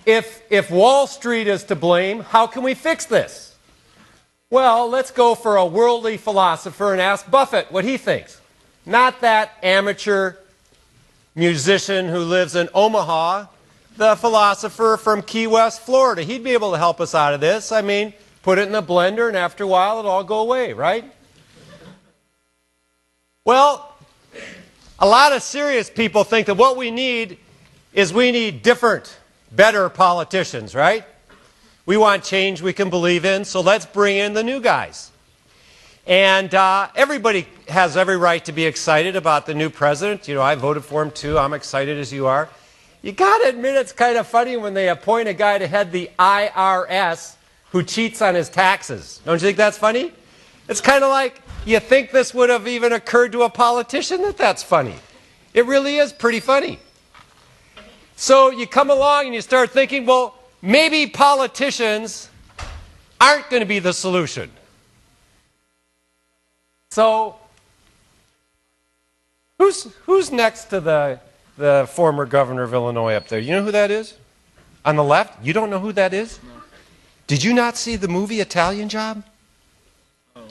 if Wall Street is to blame, how can we fix this? Well, let's go for a worldly philosopher and ask Buffett what he thinks. Not that amateur musician who lives in Omaha, the philosopher from Key West, Florida. He'd be able to help us out of this. I mean, put it in the blender and after a while it'll all go away, right? Well, a lot of serious people think that what we need is we need different, better politicians, right? We want change we can believe in, so let's bring in the new guys. And everybody has every right to be excited about the new president. You know, I voted for him too. I'm excited as you are. You got to admit it's kind of funny when they appoint a guy to head the IRS who cheats on his taxes. Don't you think that's funny? It's kind of like you think this would have even occurred to a politician that's funny. It really is pretty funny. So you come along and you start thinking, well, maybe politicians aren't going to be the solution. So who's next to the former governor of Illinois up there? You know who that is? On the left? You don't know who that is? No. Did you not see the movie Italian Job? Oh,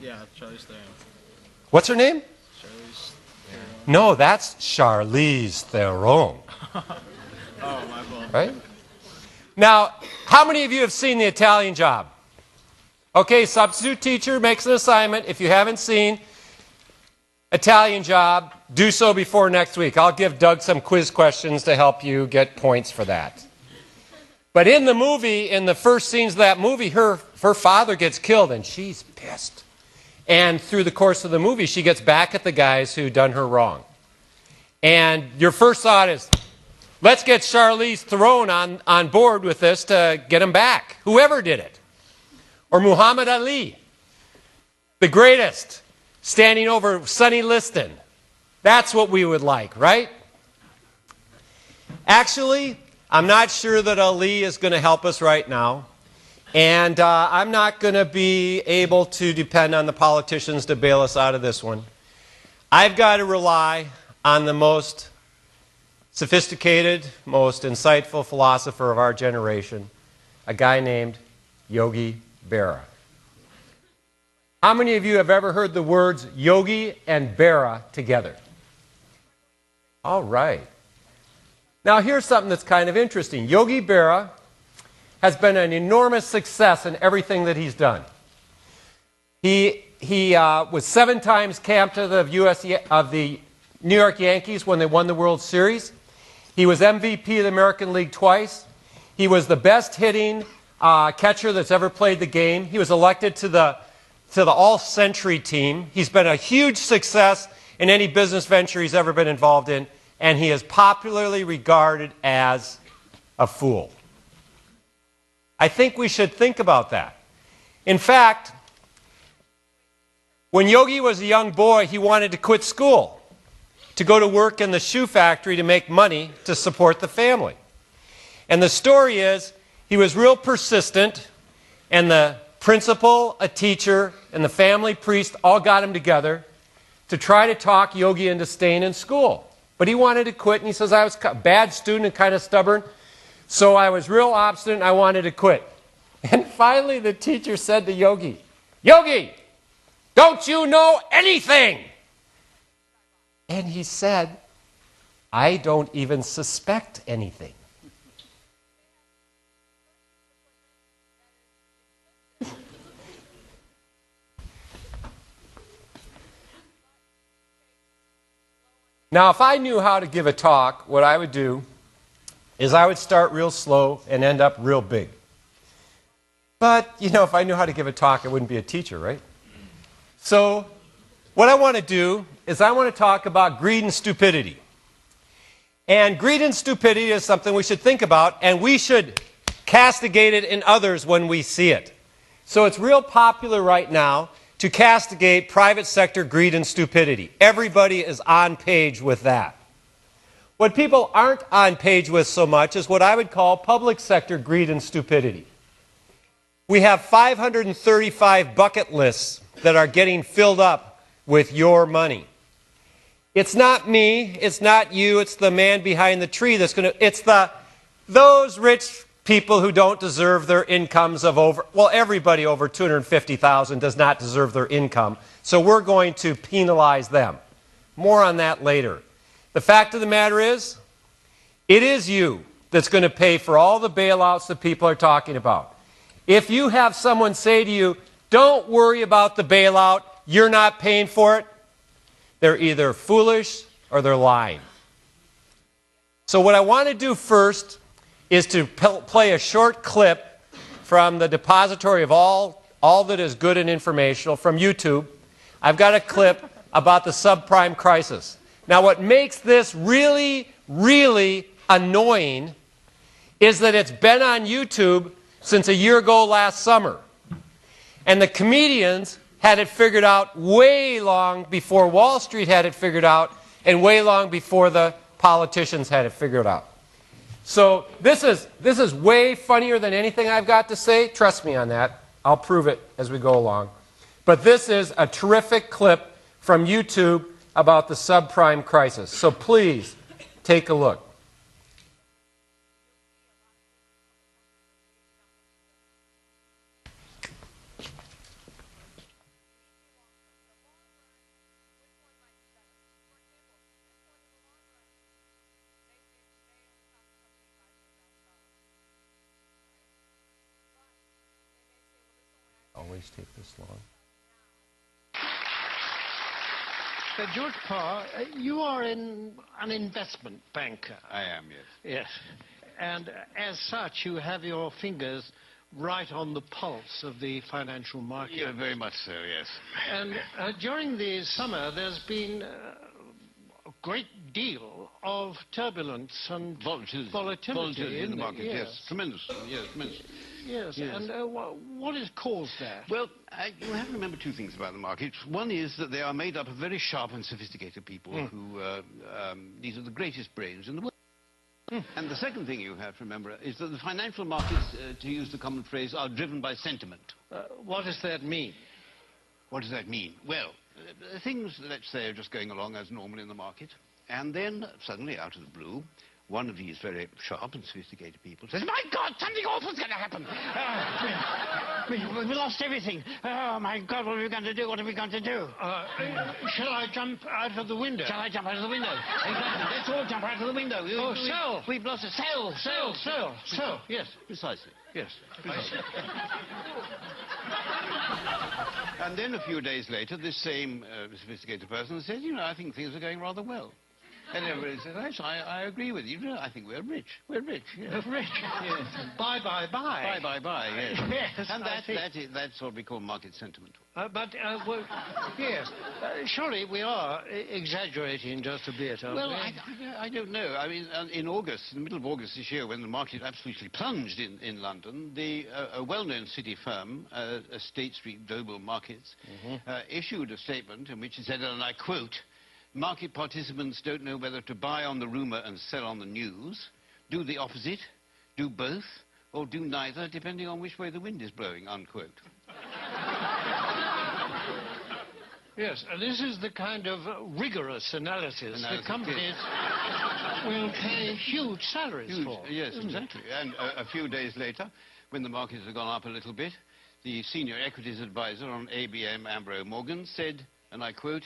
yeah, Charlize Theron. What's her name? Charlize Theron. No, that's Charlize Theron. Oh, my fault. Right? Now, how many of you have seen the Italian Job? Okay, substitute teacher makes an assignment. If you haven't seen Italian Job, do so before next week. I'll give Doug some quiz questions to help you get points for that. But in the movie, in the first scenes of that movie, her father gets killed and she's pissed. And through the course of the movie, she gets back at the guys who done her wrong. And your first thought is, let's get Charlize Theron on board with this to get him back. Whoever did it. Or Muhammad Ali, the greatest, standing over Sonny Liston. That's what we would like, right? Actually, I'm not sure that Ali is going to help us right now. And I'm not going to be able to depend on the politicians to bail us out of this one. I've got to rely on the most sophisticated, most insightful philosopher of our generation, a guy named Yogi Berra. How many of you have ever heard the words Yogi and Berra together? All right. Now here's something that's kind of interesting. Yogi Berra has been an enormous success in everything that he's done. He was 7 times captain of the New York Yankees when they won the World Series. He was MVP of the American League twice. He was the best hitting catcher that's ever played the game. He was elected to the All-Century team. He's been a huge success in any business venture he's ever been involved in, and he is popularly regarded as a fool. I think we should think about that. In fact, when Yogi was a young boy, he wanted to quit school to go to work in the shoe factory to make money to support the family. And the story is, he was real persistent, and the principal, a teacher, and the family priest all got him together to try to talk Yogi into staying in school. But he wanted to quit, and he says, I was a bad student and kind of stubborn, so I was real obstinate and I wanted to quit. And finally the teacher said to Yogi, Yogi, don't you know anything? And he said, I don't even suspect anything. Now, if I knew how to give a talk, what I would do is I would start real slow and end up real big. But, you know, if I knew how to give a talk, I wouldn't be a teacher, right? So, what I want to do is I want to talk about greed and stupidity. And greed and stupidity is something we should think about, and we should castigate it in others when we see it. So it's real popular right now to castigate private sector greed and stupidity. Everybody is on page with that. What people aren't on page with so much is what I would call public sector greed and stupidity. We have 535 bucket lists that are getting filled up with your money. It's not me, it's not you, it's the man behind the tree that's going to, it's those rich people who don't deserve their incomes of over, well, everybody over $250,000 does not deserve their income, so we're going to penalize them. More on that later. The fact of the matter is, it is you that's going to pay for all the bailouts that people are talking about. If you have someone say to you, don't worry about the bailout, you're not paying for it, they're either foolish or they're lying. So what I want to do first is to play a short clip from the depository of all that is good and informational from YouTube. I've got a clip about the subprime crisis. Now what makes this really, really annoying is that it's been on YouTube since a year ago last summer. And the comedians had it figured out way long before Wall Street had it figured out and way long before the politicians had it figured out. So this is way funnier than anything I've got to say. Trust me on that. I'll prove it as we go along. But this is a terrific clip from YouTube about the subprime crisis. So please take a look. Always take this long. So, George Parr, you are an investment banker. I am, yes. Yes. And as such, you have your fingers right on the pulse of the financial market. Yeah, very much so, yes. And during the summer, there's been a great deal of turbulence and volatility in the market, yes. Tremendous, yes, tremendous. Yes, yes. And what has caused that? Well, you have to remember two things about the markets. One is that they are made up of very sharp and sophisticated people who, these are the greatest brains in the world. And the second thing you have to remember is that the financial markets, to use the common phrase, are driven by sentiment. What does that mean? What does that mean? Well, things, let's say, are just going along as normal in the market, and then suddenly, out of the blue, one of these very sharp and sophisticated people says, "My God, something awful's going to happen! We lost everything. Oh, my God, what are we going to do? What are we going to do?" Shall I jump out of the window? Shall I jump out of the window? Exactly. Let's all jump out of the window. Sell. We've lost it. Sell. Yes. Precisely. Yes. Precisely. And then a few days later, this same sophisticated person says, I think things are going rather well. And everybody says, yes, I agree with you. I think we're rich. We're rich. Yes. Rich. Yes. Bye. Yes. Yes. And that's what we call market sentiment. Well, yes. Surely we are exaggerating just a bit, aren't we? Well, I don't know. I mean, in the middle of August this year, when the market absolutely plunged in London, a well-known city firm, State Street Global Markets, issued a statement in which it said, and I quote, "Market participants don't know whether to buy on the rumor and sell on the news, do the opposite, do both, or do neither, depending on which way the wind is blowing," unquote. Yes, and this is the kind of rigorous analysis that companies will pay huge salaries for. Yes, exactly. And a few days later, when the markets had gone up a little bit, the senior equities advisor on ABM Ambro Morgan said, and I quote,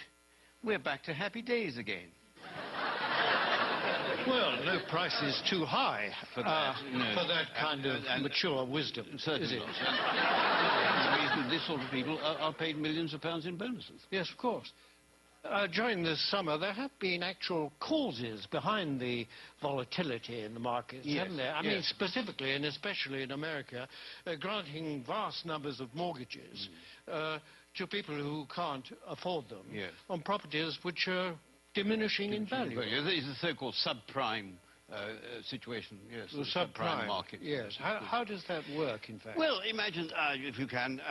"We're back to happy days again." Well, no price is too high for that, for that kind of mature wisdom, certainly is it? The reason this sort of people are paid millions of pounds in bonuses. Yes, of course. During this summer, there have been actual causes behind the volatility in the markets, haven't there? I mean, specifically and especially in America, granting vast numbers of mortgages to people who can't afford them on properties which are diminishing in value. It's the so-called subprime situation, yes. The subprime market. Yes. How does that work, in fact? Well, imagine, if you can,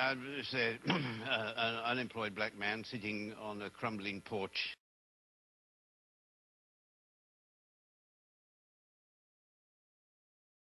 say, an unemployed black man sitting on a crumbling porch